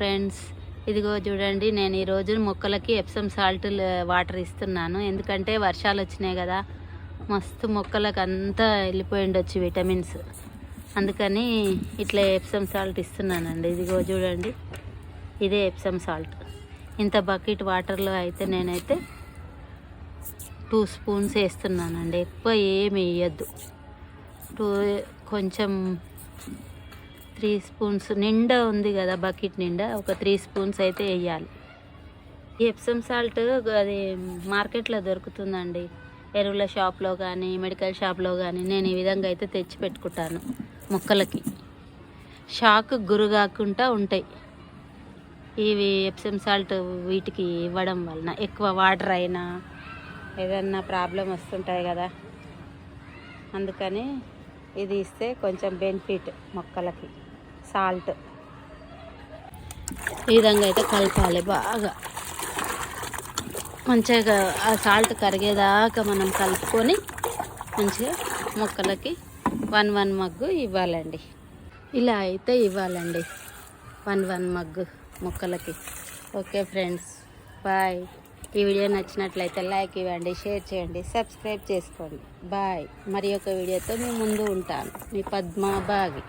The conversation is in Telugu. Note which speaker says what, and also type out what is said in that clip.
Speaker 1: ఫ్రెండ్స్, ఇదిగో చూడండి, నేను ఈరోజు మొక్కలకి ఎప్సమ్ సాల్ట్ వాటర్ ఇస్తున్నాను. ఎందుకంటే వర్షాలు వచ్చినాయి కదా, మస్తు మొక్కలకు అంతా వెళ్ళిపోయి ఉండొచ్చు విటమిన్స్. అందుకని ఇట్లా ఎప్సమ్ సాల్ట్ ఇస్తున్నానండి. ఇదిగో చూడండి, ఇదే ఎప్సమ్ సాల్ట్. ఇంత బకెట్ వాటర్లో అయితే నేనైతే 2 స్పూన్స్ వేస్తున్నానండి. ఎక్కువ ఏమి వేయద్దు. కొంచెం 3 స్పూన్స్ నిండా ఉంది కదా, బకెట్ నిండా ఒక 3 స్పూన్స్ అయితే వేయాలి. ఈ ఎప్సమ్ సాల్ట్ అది మార్కెట్లో దొరుకుతుందండి. ఎరువుల షాప్లో కానీ మెడికల్ షాప్లో కానీ నేను ఈ విధంగా అయితే తెచ్చి పెట్టుకుంటాను. మొక్కలకి షాక్ గురి కాకుండా ఉంటాయి ఇవి ఎప్సమ్ సాల్ట్. వీటికి ఇవ్వడం వలన ఎక్కువ వాటర్ అయినా ఏదన్నా ప్రాబ్లం వస్తుంటాయి కదా, అందుకని ఇది ఇస్తే కొంచెం బెనిఫిట్ మొక్కలకి. సాల్ట్ ఈ విధంగా అయితే కలపాలి. బాగా మంచిగా ఆ సాల్ట్ కరిగేదాకా మనం కలుపుకొని మంచిగా మొక్కలకి 1 మగ్గు ఇవ్వాలండి. ఇలా అయితే ఇవ్వాలండి 1 మగ్గు మొక్కలకి. Okay friends, bye. ఈ వీడియో నచ్చినట్లయితే లైక్ ఇవ్వండి, షేర్ చేయండి, సబ్స్క్రైబ్ చేసుకోండి. బాయ్. మరి ఒక వీడియోతో మీ ముందు ఉంటాను. మీ పద్మా బాగి.